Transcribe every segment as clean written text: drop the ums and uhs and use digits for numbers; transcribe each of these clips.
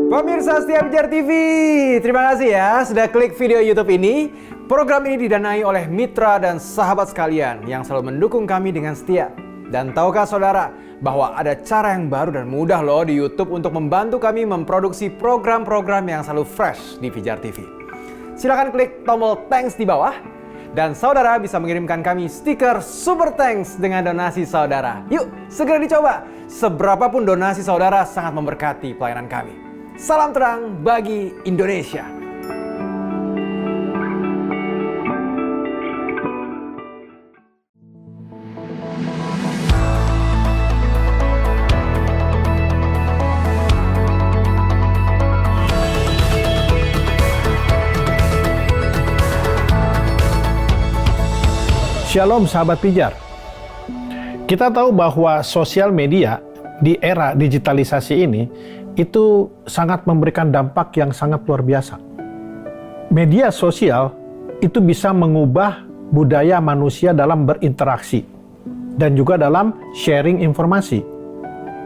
Pemirsa setia Pijar TV, terima kasih ya sudah klik video YouTube ini. Program ini didanai oleh mitra dan sahabat sekalian yang selalu mendukung kami dengan setia. Dan tahukah saudara bahwa ada cara yang baru dan mudah loh di YouTube untuk membantu kami memproduksi program-program yang selalu fresh di Pijar TV. Silakan klik tombol thanks di bawah dan saudara bisa mengirimkan kami stiker Super Thanks dengan donasi saudara. Yuk, segera dicoba. Seberapapun donasi saudara sangat memberkati pelayanan kami. Salam terang bagi Indonesia. Shalom sahabat pijar. Kita tahu bahwa sosial media di era digitalisasi ini itu sangat memberikan dampak yang sangat luar biasa. Media sosial itu bisa mengubah budaya manusia dalam berinteraksi dan juga dalam sharing informasi.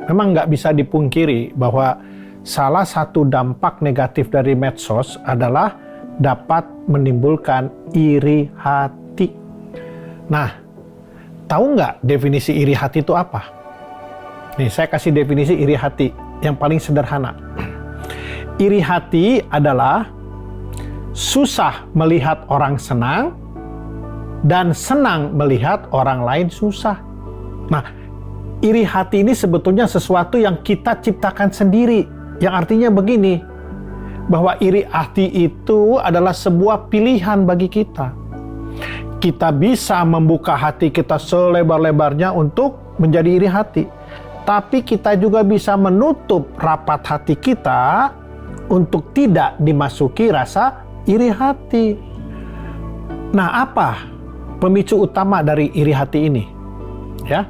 Memang nggak bisa dipungkiri bahwa salah satu dampak negatif dari medsos adalah dapat menimbulkan iri hati. Nah, tahu nggak definisi iri hati itu apa? Nih, saya kasih definisi iri hati yang paling sederhana. Iri hati adalah susah melihat orang senang dan senang melihat orang lain susah. Nah, iri hati ini sebetulnya sesuatu yang kita ciptakan sendiri. Yang artinya begini, bahwa iri hati itu adalah sebuah pilihan bagi kita. Kita bisa membuka hati kita selebar-lebarnya untuk menjadi iri hati. Tapi kita juga bisa menutup rapat hati kita untuk tidak dimasuki rasa iri hati. Nah, apa pemicu utama dari iri hati ini? Ya,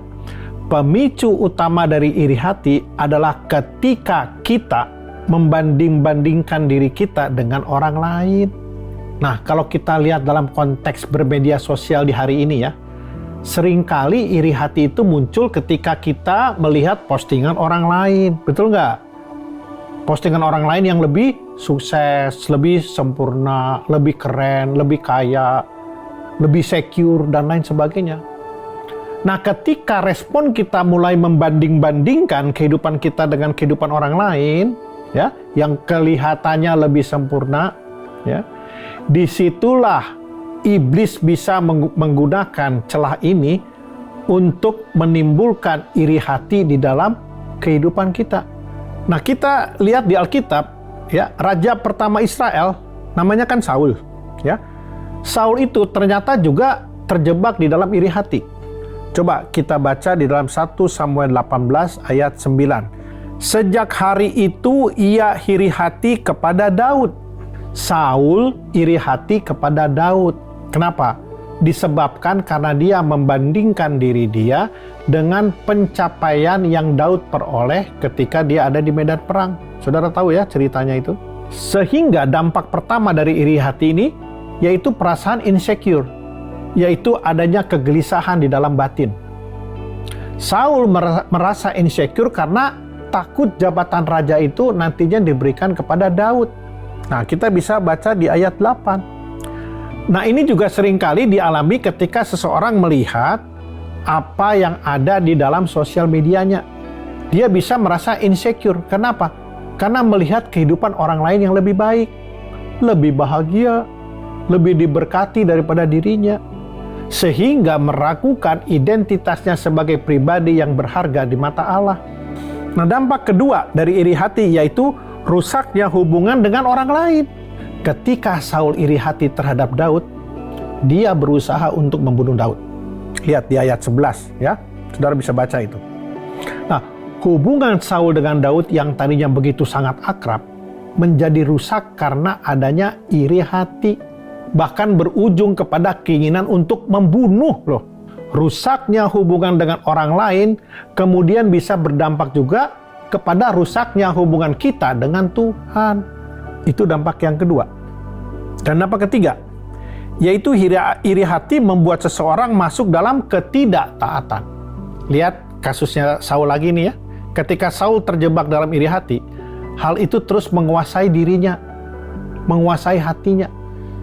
pemicu utama dari iri hati adalah ketika kita membanding-bandingkan diri kita dengan orang lain. Nah, kalau kita lihat dalam konteks bermedia sosial di hari ini ya, seringkali iri hati itu muncul ketika kita melihat postingan orang lain. Betul nggak? Postingan orang lain yang lebih sukses, lebih sempurna, lebih keren, lebih kaya, lebih secure, dan lain sebagainya. Nah, ketika respon kita mulai membanding-bandingkan kehidupan kita dengan kehidupan orang lain, ya, yang kelihatannya lebih sempurna, ya, disitulah iblis bisa menggunakan celah ini untuk menimbulkan iri hati di dalam kehidupan kita. Nah, kita lihat di Alkitab, ya, raja pertama Israel namanya kan Saul, ya. Saul itu ternyata juga terjebak di dalam iri hati. Coba kita baca di dalam 1 Samuel 18 ayat 9. Sejak hari itu ia iri hati kepada Daud. Saul iri hati kepada Daud. Kenapa? Disebabkan karena dia membandingkan diri dia dengan pencapaian yang Daud peroleh ketika dia ada di medan perang. Saudara tahu ya ceritanya itu? Sehingga dampak pertama dari iri hati ini yaitu perasaan insecure, yaitu adanya kegelisahan di dalam batin. Saul merasa insecure karena takut jabatan raja itu nantinya diberikan kepada Daud. Nah, kita bisa baca di ayat 8. Nah, ini juga seringkali dialami ketika seseorang melihat apa yang ada di dalam sosial medianya. Dia bisa merasa insecure. Kenapa? Karena melihat kehidupan orang lain yang lebih baik, lebih bahagia, lebih diberkati daripada dirinya. Sehingga meragukan identitasnya sebagai pribadi yang berharga di mata Allah. Nah, dampak kedua dari iri hati yaitu rusaknya hubungan dengan orang lain. Ketika Saul iri hati terhadap Daud, dia berusaha untuk membunuh Daud. Lihat di ayat 11 ya. Saudara bisa baca itu. Nah, hubungan Saul dengan Daud yang tadinya begitu sangat akrab menjadi rusak karena adanya iri hati. Bahkan berujung kepada keinginan untuk membunuh loh. Rusaknya hubungan dengan orang lain kemudian bisa berdampak juga kepada rusaknya hubungan kita dengan Tuhan. Itu dampak yang kedua. Dan dampak ketiga, yaitu iri hati membuat seseorang masuk dalam ketidaktaatan. Lihat kasusnya Saul lagi nih ya. Ketika Saul terjebak dalam iri hati, hal itu terus menguasai dirinya, menguasai hatinya,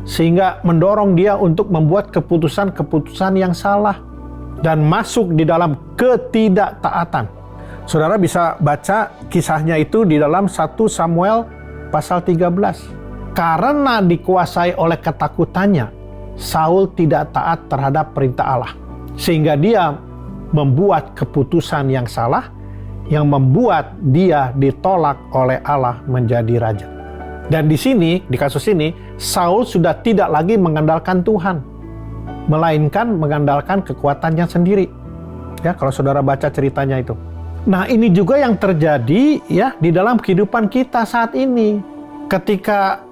sehingga mendorong dia untuk membuat keputusan-keputusan yang salah dan masuk di dalam ketidaktaatan. Saudara bisa baca kisahnya itu di dalam 1 Samuel pasal 13. Karena dikuasai oleh ketakutannya, Saul tidak taat terhadap perintah Allah, sehingga dia membuat keputusan yang salah yang membuat dia ditolak oleh Allah menjadi raja. Dan di sini, di kasus ini, Saul sudah tidak lagi mengandalkan Tuhan, melainkan mengandalkan kekuatannya sendiri. Ya, kalau saudara baca ceritanya itu. Nah, ini juga yang terjadi ya di dalam kehidupan kita saat ini. Ketika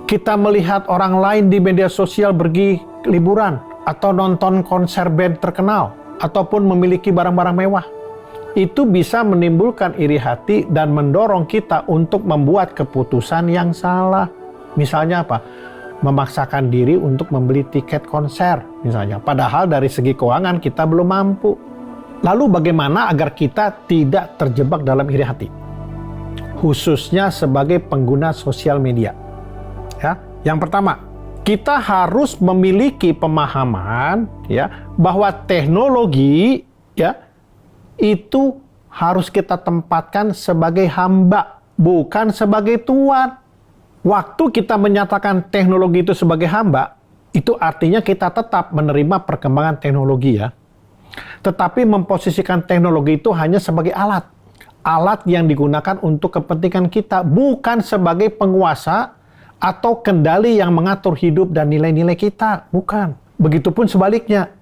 kita melihat orang lain di media sosial pergi liburan atau nonton konser band terkenal ataupun memiliki barang-barang mewah, itu bisa menimbulkan iri hati dan mendorong kita untuk membuat keputusan yang salah. Misalnya apa? Memaksakan diri untuk membeli tiket konser misalnya. Padahal dari segi keuangan kita belum mampu. Lalu bagaimana agar kita tidak terjebak dalam iri hati? Khususnya sebagai pengguna sosial media. Ya, yang pertama, kita harus memiliki pemahaman ya bahwa teknologi ya itu harus kita tempatkan sebagai hamba, bukan sebagai tuan. Waktu kita menyatakan teknologi itu sebagai hamba, itu artinya kita tetap menerima perkembangan teknologi ya. Tetapi memposisikan teknologi itu hanya sebagai alat. Alat yang digunakan untuk kepentingan kita, bukan sebagai penguasa atau kendali yang mengatur hidup dan nilai-nilai kita. Bukan. Begitupun sebaliknya.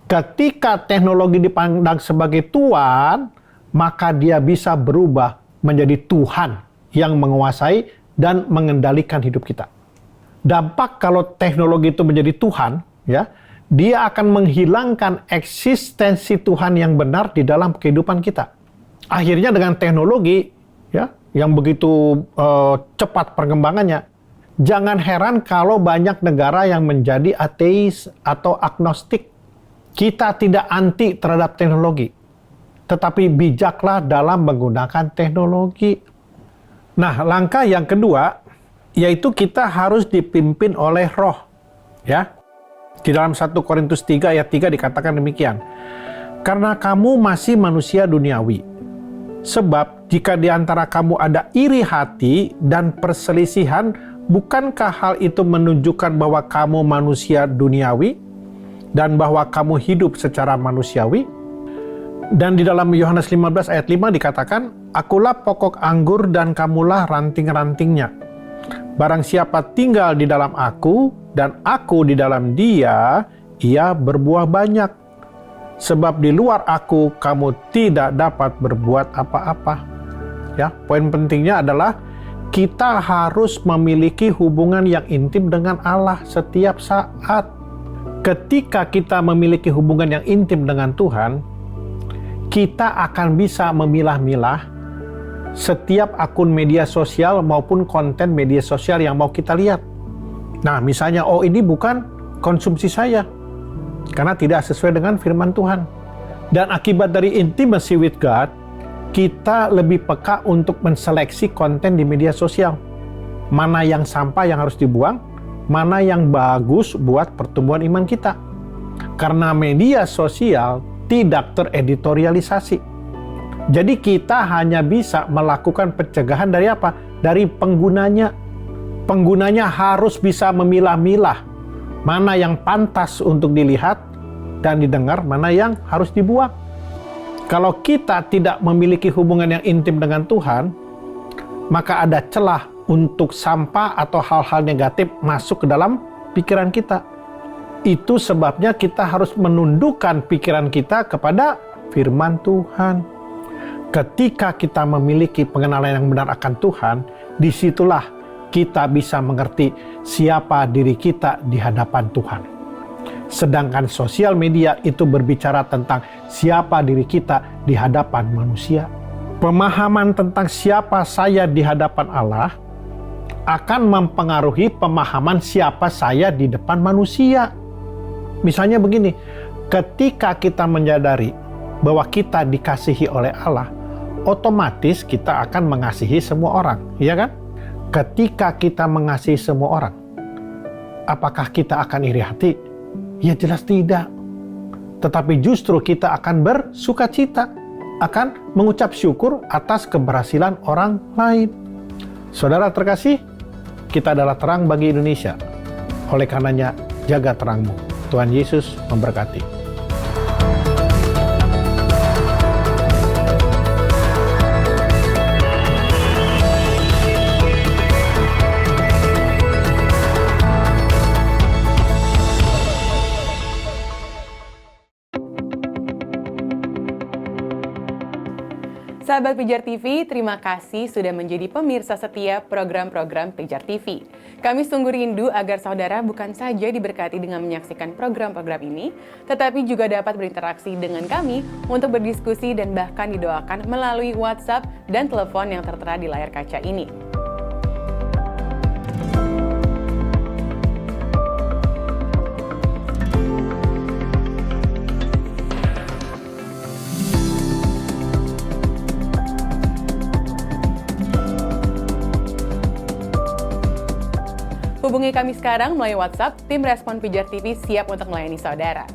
Ketika teknologi dipandang sebagai tuan, maka dia bisa berubah menjadi Tuhan yang menguasai dan mengendalikan hidup kita. Dampak kalau teknologi itu menjadi Tuhan, ya, dia akan menghilangkan eksistensi Tuhan yang benar di dalam kehidupan kita. Akhirnya dengan teknologi, ya, yang begitu cepat perkembangannya, jangan heran kalau banyak negara yang menjadi ateis atau agnostik. Kita tidak anti terhadap teknologi, tetapi bijaklah dalam menggunakan teknologi. Nah, langkah yang kedua, yaitu kita harus dipimpin oleh Roh. Ya, di dalam 1 Korintus 3 ayat 3 dikatakan demikian. Karena kamu masih manusia duniawi. Sebab jika di antara kamu ada iri hati dan perselisihan, bukankah hal itu menunjukkan bahwa kamu manusia duniawi? Dan bahwa kamu hidup secara manusiawi? Dan di dalam Yohanes 15 ayat 5 dikatakan, akulah pokok anggur dan kamulah ranting-rantingnya. Barang siapa tinggal di dalam aku dan aku di dalam dia, ia berbuah banyak. Sebab di luar aku kamu tidak dapat berbuat apa-apa. Ya, poin pentingnya adalah kita harus memiliki hubungan yang intim dengan Allah setiap saat. Ketika kita memiliki hubungan yang intim dengan Tuhan, kita akan bisa memilah-milah setiap akun media sosial maupun konten media sosial yang mau kita lihat. Nah, misalnya, oh ini bukan konsumsi saya, karena tidak sesuai dengan firman Tuhan. Dan akibat dari intimacy with God, kita lebih peka untuk menseleksi konten di media sosial. Mana yang sampah yang harus dibuang, mana yang bagus buat pertumbuhan iman kita. Karena media sosial tidak tereditorialisasi. Jadi kita hanya bisa melakukan pencegahan dari apa? Dari penggunanya. Penggunanya harus bisa memilah-milah mana yang pantas untuk dilihat dan didengar, mana yang harus dibuang. Kalau kita tidak memiliki hubungan yang intim dengan Tuhan, maka ada celah untuk sampah atau hal-hal negatif masuk ke dalam pikiran kita. Itu sebabnya kita harus menundukkan pikiran kita kepada firman Tuhan. Ketika kita memiliki pengenalan yang benar akan Tuhan, disitulah kita bisa mengerti siapa diri kita di hadapan Tuhan. Sedangkan sosial media itu berbicara tentang siapa diri kita di hadapan manusia. Pemahaman tentang siapa saya di hadapan Allah akan mempengaruhi pemahaman siapa saya di depan manusia. Misalnya begini, ketika kita menyadari bahwa kita dikasihi oleh Allah, otomatis kita akan mengasihi semua orang, ya kan? Ketika kita mengasihi semua orang, apakah kita akan iri hati? Ya jelas tidak. Tetapi justru kita akan bersukacita, akan mengucap syukur atas keberhasilan orang lain. Saudara terkasih, kita adalah terang bagi Indonesia. Oleh karenanya, jaga terangmu. Tuhan Yesus memberkati. Sahabat Pijar TV, terima kasih sudah menjadi pemirsa setia program-program Pijar TV. Kami sungguh rindu agar saudara bukan saja diberkati dengan menyaksikan program-program ini, tetapi juga dapat berinteraksi dengan kami untuk berdiskusi dan bahkan didoakan melalui WhatsApp dan telepon yang tertera di layar kaca ini. Hubungi kami sekarang melalui WhatsApp, tim Respon Pijar TV siap untuk melayani saudara.